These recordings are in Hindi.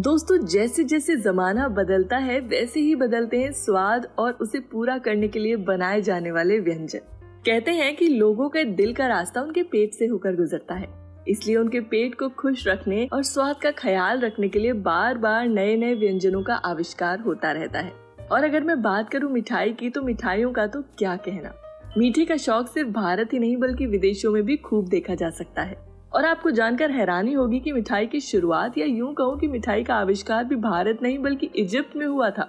दोस्तों, जैसे जैसे जमाना बदलता है वैसे ही बदलते हैं स्वाद और उसे पूरा करने के लिए बनाए जाने वाले व्यंजन। कहते हैं कि लोगों के दिल का रास्ता उनके पेट से होकर गुजरता है, इसलिए उनके पेट को खुश रखने और स्वाद का ख्याल रखने के लिए बार बार नए नए व्यंजनों का आविष्कार होता रहता है। और अगर मैं बात करूं मिठाई की, तो मिठाइयों का तो क्या कहना। मीठे का शौक सिर्फ भारत ही नहीं बल्कि विदेशों में भी खूब देखा जा सकता है। और आपको जानकर हैरानी होगी कि मिठाई की शुरुआत, या यूं कहूं कि मिठाई का आविष्कार भी भारत नहीं बल्कि इजिप्ट में हुआ था।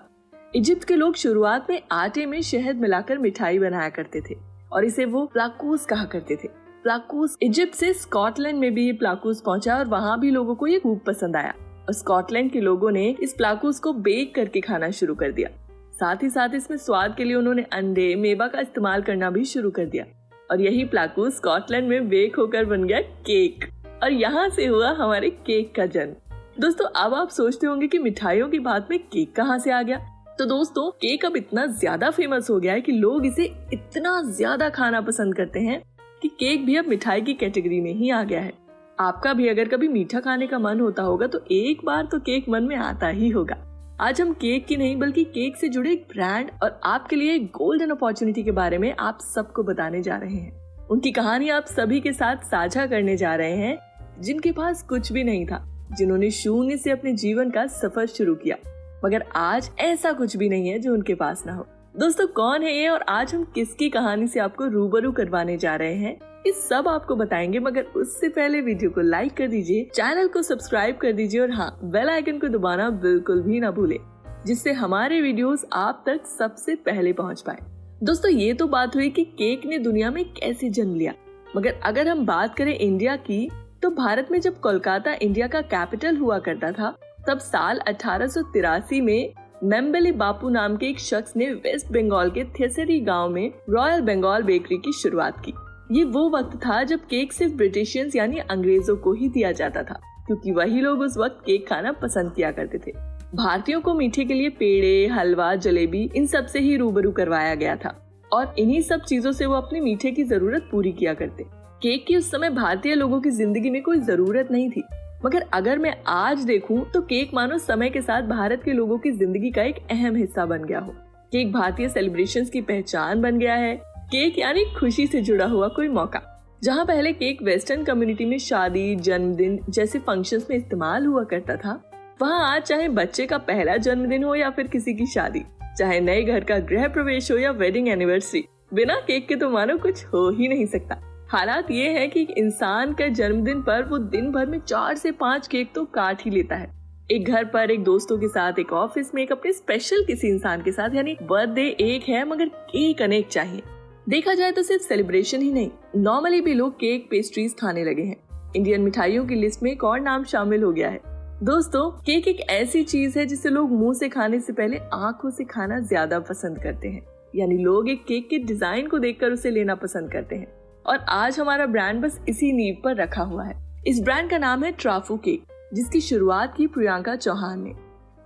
इजिप्ट के लोग शुरुआत में आटे में शहद मिलाकर मिठाई बनाया करते थे और इसे वो प्लाकूस कहा करते थे। प्लाकूस इजिप्ट से स्कॉटलैंड में भी ये प्लाकूस पहुंचा और वहाँ भी लोगों को ये खूब पसंद आया और स्कॉटलैंड के लोगों ने इस प्लाकूस को बेक करके खाना शुरू कर दिया। साथ ही साथ इसमें स्वाद के लिए उन्होंने अंडे, मेवा का इस्तेमाल करना भी शुरू कर दिया और यही प्लाकूस स्कॉटलैंड में बेक होकर बन गया केक और यहाँ से हुआ हमारे केक का जन्म। दोस्तों, अब आप सोचते होंगे कि मिठाइयों की बात में केक कहाँ से आ गया। तो दोस्तों, केक अब इतना ज्यादा फेमस हो गया है कि लोग इसे इतना ज्यादा खाना पसंद करते हैं कि केक भी अब मिठाई की कैटेगरी में ही आ गया है। आपका भी अगर कभी मीठा खाने का मन होता होगा तो एक बार तो केक मन में आता ही होगा। आज हम केक की नहीं बल्कि केक से जुड़े एक ब्रांड और आपके लिए एक गोल्डन अपॉर्चुनिटी के बारे में आप सबको बताने जा रहे हैं। उनकी कहानी आप सभी के साथ साझा करने जा रहे हैं जिनके पास कुछ भी नहीं था, जिन्होंने शून्य से अपने जीवन का सफर शुरू किया, मगर आज ऐसा कुछ भी नहीं है जो उनके पास ना हो। दोस्तों, कौन है ये और आज हम किसकी कहानी से आपको रूबरू करवाने जा रहे हैं, ये सब आपको बताएंगे। मगर उससे पहले वीडियो को लाइक कर दीजिए, चैनल को सब्सक्राइब कर दीजिए और हाँ, बेल आइकन को दबाना बिल्कुल भी ना भूले, जिससे हमारे वीडियोस आप तक सबसे पहले पहुंच पाए। दोस्तों, ये तो बात हुई कि केक ने दुनिया में कैसे जन्म लिया, मगर अगर हम बात करें इंडिया की, तो भारत में जब कोलकाता इंडिया का कैपिटल हुआ करता था, तब साल 1883 में मेम्बेले बापू नाम के एक शख्स ने वेस्ट बंगाल के थेसरी गांव में रॉयल बंगाल बेकरी की शुरुआत की। ये वो वक्त था जब केक सिर्फ ब्रिटिशियंस यानी अंग्रेजों को ही दिया जाता था, क्योंकि वही लोग उस वक्त केक खाना पसंद किया करते थे। भारतीयों को मीठे के लिए पेड़े, हलवा, जलेबी इन सब से ही रूबरू करवाया गया था और इन्हीं सब चीजों से वो अपने मीठे की जरूरत पूरी किया करते। केक की उस समय भारतीय लोगों की जिंदगी में कोई जरूरत नहीं थी, मगर अगर मैं आज देखूं तो केक मानो समय के साथ भारत के लोगों की जिंदगी का एक अहम हिस्सा बन गया हो। केक भारतीय सेलिब्रेशंस की पहचान बन गया है। केक यानी खुशी से जुड़ा हुआ कोई मौका। जहां पहले केक वेस्टर्न कम्युनिटी में शादी, जन्मदिन जैसे फंक्शंस में इस्तेमाल हुआ करता था, वहां आज चाहे बच्चे का पहला जन्मदिन हो या फिर किसी की शादी, चाहे नए घर का गृह प्रवेश हो या वेडिंग एनिवर्सरी, बिना केक के तो मानो कुछ हो ही नहीं सकता। हालात ये है कि इंसान का जन्मदिन पर वो दिन भर में 4 से 5 केक तो काट ही लेता है। एक घर पर, एक दोस्तों के साथ, एक ऑफिस में, एक अपने स्पेशल किसी इंसान के साथ, यानी बर्थडे एक है मगर केक अनेक चाहिए। देखा जाए तो सिर्फ सेलिब्रेशन ही नहीं, नॉर्मली भी लोग केक, पेस्ट्रीज खाने लगे हैं। इंडियन मिठाइयों की लिस्ट में एक और नाम शामिल हो गया है। दोस्तों, केक एक ऐसी चीज है जिसे लोग मुंह से खाने से पहले आंखों से खाना ज्यादा पसंद करते हैं, यानी लोग एक केक के डिजाइन को देखकर उसे लेना पसंद करते हैं। और आज हमारा ब्रांड बस इसी नींव पर रखा हुआ है। इस ब्रांड का नाम है ट्राफू केक, जिसकी शुरुआत की प्रियंका चौहान ने।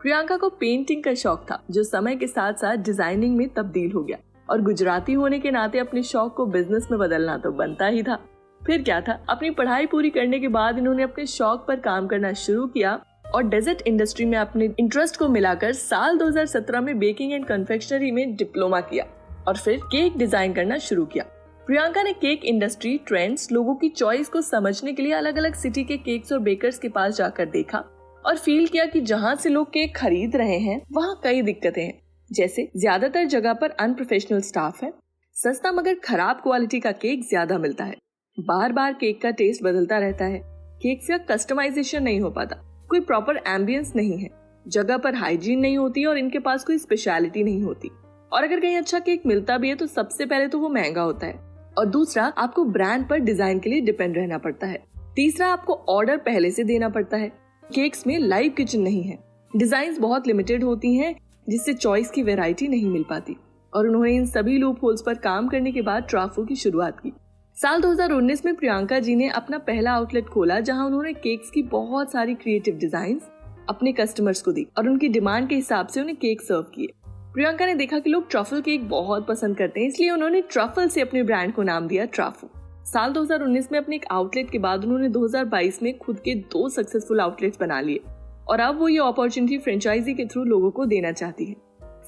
प्रियंका को पेंटिंग का शौक था, जो समय के साथ साथ डिजाइनिंग में तब्दील हो गया और गुजराती होने के नाते अपने शौक को बिजनेस में बदलना तो बनता ही था। फिर क्या था, अपनी पढ़ाई पूरी करने के बाद इन्होंने अपने शौक पर काम करना शुरू किया और डेजर्ट इंडस्ट्री में अपने इंटरेस्ट को मिलाकर साल 2017 में बेकिंग एंड कन्फेक्शनरी में डिप्लोमा किया और फिर केक डिजाइन करना शुरू किया। प्रियंका ने केक इंडस्ट्री ट्रेंड्स, लोगों की चॉइस को समझने के लिए अलग अलग सिटी के केक्स और बेकर्स के पास जाकर देखा और फील किया कि जहाँ से लोग केक खरीद रहे हैं वहाँ कई दिक्कतें हैं। जैसे ज्यादातर जगह पर अनप्रोफेशनल स्टाफ है, सस्ता मगर खराब क्वालिटी का केक ज्यादा मिलता है, बार बार केक का टेस्ट बदलता रहता है, केक से कस्टमाइजेशन नहीं हो पाता, कोई प्रॉपर एम्बियंस नहीं है, जगह पर हाइजीन नहीं होती और इनके पास कोई स्पेशलिटी नहीं होती, और अगर कहीं अच्छा केक मिलता भी है तो सबसे पहले तो वो महंगा होता है, और दूसरा आपको ब्रांड पर डिजाइन के लिए डिपेंड रहना पड़ता है, तीसरा आपको ऑर्डर पहले से देना पड़ता है, केक्स में लाइव किचन नहीं है, डिजाइन्स बहुत लिमिटेड होती हैं जिससे चॉइस की वैरायटी नहीं मिल पाती। और उन्होंने इन सभी लूप होल्स पर काम करने के बाद ट्राफू की शुरुआत की। साल 2019 में प्रियंका जी ने अपना पहला आउटलेट खोला, जहां उन्होंने केक्स की बहुत सारी क्रिएटिव डिजाइन्स अपने कस्टमर्स को दी और उनकी डिमांड के हिसाब से उन्हें केक सर्व किए। प्रियंका ने देखा कि लोग ट्रफल केक बहुत पसंद करते हैं, इसलिए उन्होंने ट्रफल से अपने ब्रांड को नाम दिया ट्राफू। साल 2019 में अपने एक आउटलेट के बाद उन्होंने 2022 में खुद के 2 सक्सेसफुल आउटलेट्स बना लिए और अब वो ये अपॉर्चुनिटी फ्रेंचाइजी के थ्रू लोगों को देना चाहती है।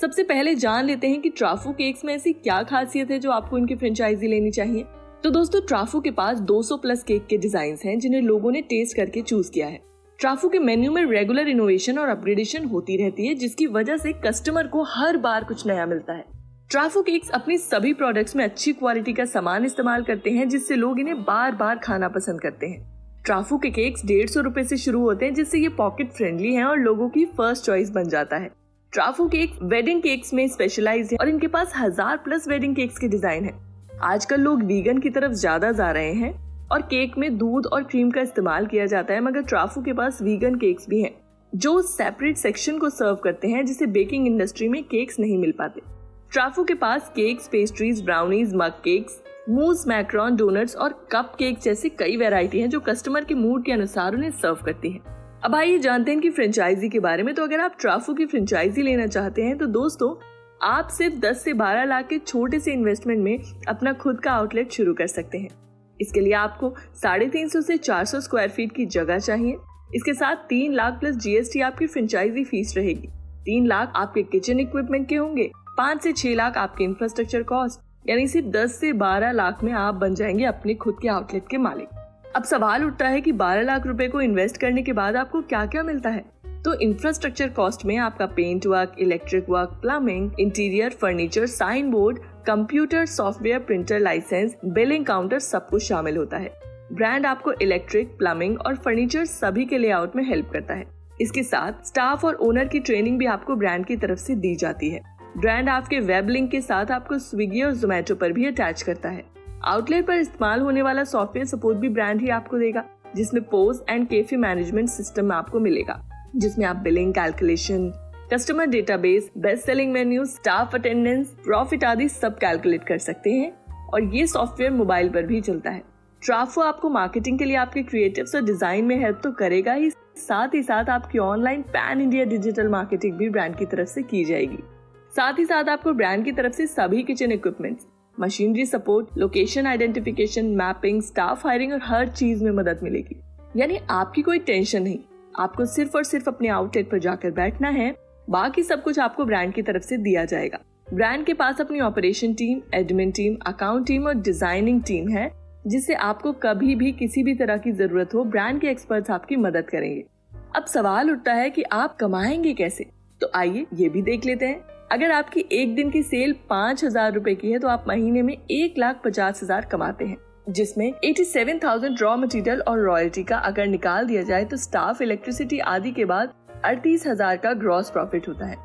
सबसे पहले जान लेते हैं कि ट्राफू केक्स में ऐसी क्या खासियत है जो आपको इनकी फ्रेंचाइजी लेनी चाहिए। तो दोस्तों, ट्राफू के पास 200 प्लस केक के डिजाइन हैं जिन्हें लोगों ने टेस्ट करके चूज किया है। ट्राफू के मेन्यू में रेगुलर इनोवेशन और अपग्रेडेशन होती रहती है, जिसकी वजह से कस्टमर को हर बार कुछ नया मिलता है। ट्राफू केक्स अपनी सभी प्रोडक्ट्स में अच्छी क्वालिटी का सामान इस्तेमाल करते हैं, जिससे लोग इन्हें बार बार खाना पसंद करते हैं। ट्राफू के केक्स 150 रुपए से शुरू होते हैं, जिससे ये पॉकेट फ्रेंडली हैं और लोगों की फर्स्ट चॉइस बन जाता है। ट्राफू केक्स वेडिंग केक्स में स्पेशलाइज्ड है और इनके पास 1000 प्लस वेडिंग केक्स के डिजाइन है। आजकल लोग वीगन की तरफ ज्यादा जा रहे हैं और केक में दूध और क्रीम का इस्तेमाल किया जाता है, मगर ट्राफू के पास वीगन केक्स भी हैं जो सेपरेट सेक्शन को सर्व करते हैं, जिसे बेकिंग इंडस्ट्री में केक्स नहीं मिल पाते। ट्राफू के पास cakes, pastries, brownies, mug cakes, मूस, मैक्रोन, डोनट्स और कप केक जैसी कई वैरायटी हैं जो कस्टमर के मूड के अनुसार उन्हें सर्व करती हैं। अब आइए जानते हैं कि फ्रेंचाइजी के बारे में। तो अगर आप ट्राफू की फ्रेंचाइजी लेना चाहते हैं तो दोस्तों, आप सिर्फ 10 से 12 लाख के छोटे से इन्वेस्टमेंट में अपना खुद का आउटलेट शुरू कर सकते हैं। इसके लिए आपको 350 से 400 स्क्वायर फीट की जगह चाहिए। इसके साथ 3 लाख प्लस GST आपकी फ्रेंचाइजी फीस रहेगी। 3 लाख आपके किचन इक्विपमेंट के होंगे। 5 से 6 लाख आपके इंफ्रास्ट्रक्चर कॉस्ट, यानी सिर्फ 10 से 12 लाख में आप बन जाएंगे अपने खुद के आउटलेट के मालिक। अब सवाल उठता है कि 12 लाख रुपए को इन्वेस्ट करने के बाद आपको क्या क्या मिलता है। तो इंफ्रास्ट्रक्चर कॉस्ट में आपका paint work, electric work, plumbing, interior, furniture, sign board, computer, software, printer, licence, billing counter सब कुछ शामिल होता है। ब्रांड आपको इलेक्ट्रिक, प्लम्बिंग और फर्नीचर सभी के लेआउट में हेल्प करता है। इसके साथ स्टाफ और ओनर की ट्रेनिंग भी आपको ब्रांड की तरफ से दी जाती है। ब्रांड आपके वेब लिंक के साथ आपको स्विगी और जोमेटो पर भी अटैच करता है। आउटलेट पर इस्तेमाल होने वाला सॉफ्टवेयर सपोर्ट भी ब्रांड ही आपको देगा, जिसमें pose and cafe management system आपको मिलेगा, जिसमें आप billing, calculation, customer database, best selling menu, staff attendance, profit आदि सब कैलकुलेट कर सकते हैं और ये सॉफ्टवेयर मोबाइल पर भी चलता है। ट्राफू आपको मार्केटिंग के लिए आपके क्रिएटिव्स और डिजाइन में हेल्प तो करेगा ही साथ आपकी online pan India digital marketing भी ब्रांड की तरफ से की जाएगी। साथ ही साथ आपको ब्रांड की तरफ से सभी kitchen equipments, machinery support, location identification, mapping, staff hiring और हर चीज में मदद मिलेगी। यानी आपकी कोई टेंशन नहीं, आपको सिर्फ और सिर्फ अपने आउटलेट पर जाकर बैठना है, बाकी सब कुछ आपको ब्रांड की तरफ से दिया जाएगा। ब्रांड के पास अपनी operation team, admin team, account team और डिजाइनिंग टीम है, जिससे आपको कभी भी किसी भी तरह की जरूरत हो ब्रांड के एक्सपर्ट्स आपकी मदद करेंगे। अब सवाल उठता है कि आप कमाएंगे कैसे, तो आइए ये भी देख लेते हैं। अगर आपकी एक दिन की सेल 5000 रुपए की है तो आप महीने में 1,50,000 कमाते हैं, जिसमें 87,000 रॉ मटेरियल और रॉयल्टी का अगर निकाल दिया जाए तो स्टाफ, इलेक्ट्रिसिटी आदि के बाद 38,000 का ग्रॉस प्रॉफिट होता है।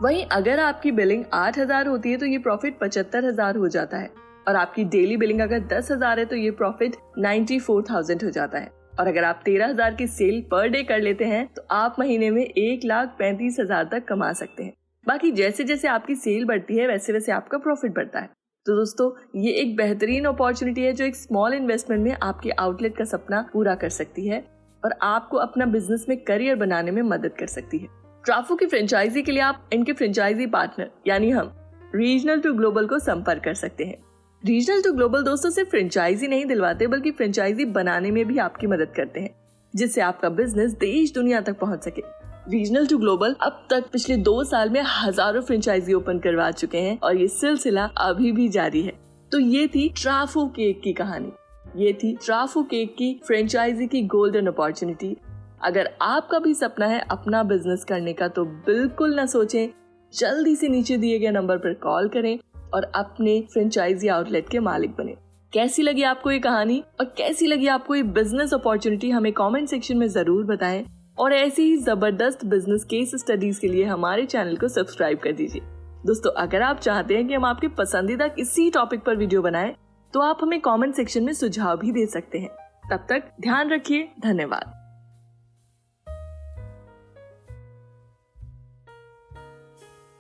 वहीं अगर आपकी बिलिंग 8,000 होती है तो ये प्रॉफिट 75,000 हो जाता है, और आपकी डेली बिलिंग अगर 10,000 है तो ये प्रॉफिट 94,000 हो जाता है। और अगर आप 13,000 की सेल पर डे कर लेते हैं तो आप महीने में 1,35,000 तक कमा सकते हैं। बाकी जैसे जैसे आपकी सेल बढ़ती है वैसे वैसे आपका प्रॉफिट बढ़ता है। तो दोस्तों, ये एक बेहतरीन अपॉर्चुनिटी है जो एक स्मॉल इन्वेस्टमेंट में आपके आउटलेट का सपना पूरा कर सकती है और आपको अपना बिजनेस में करियर बनाने में मदद कर सकती है। ट्राफू की फ्रेंचाइजी के लिए आप इनके फ्रेंचाइजी पार्टनर यानी हम रीजनल टू ग्लोबल को संपर्क कर सकते हैं। रीजनल टू ग्लोबल दोस्तों सिर्फ फ्रेंचाइजी नहीं दिलवाते बल्कि फ्रेंचाइजी बनाने में भी आपकी मदद करते हैं, जिससे आपका बिजनेस देश दुनिया तक पहुंच सके। रीजनल टू ग्लोबल अब तक पिछले 2 साल में हजारों फ्रेंचाइजी ओपन करवा चुके हैं और ये सिलसिला अभी भी जारी है। तो ये थी ट्राफू केक की कहानी, ये थी ट्राफू केक की फ्रेंचाइजी की गोल्डन अपॉर्चुनिटी। अगर आपका भी सपना है अपना बिजनेस करने का तो बिल्कुल ना सोचें, जल्दी से नीचे दिए गए नंबर पर कॉल करें और अपने फ्रेंचाइजी आउटलेट के मालिक बने। कैसी लगी आपको ये कहानी और कैसी लगी आपको ये बिजनेस अपॉर्चुनिटी, हमें कमेंट सेक्शन में जरूर बताएं। और ऐसी ही जबरदस्त बिजनेस केस स्टडीज के लिए हमारे चैनल को सब्सक्राइब कर दीजिए। दोस्तों, अगर आप चाहते हैं कि हम आपके पसंदीदा किसी टॉपिक पर वीडियो बनाएं तो आप हमें कमेंट सेक्शन में सुझाव भी दे सकते हैं। तब तक ध्यान रखिए। धन्यवाद।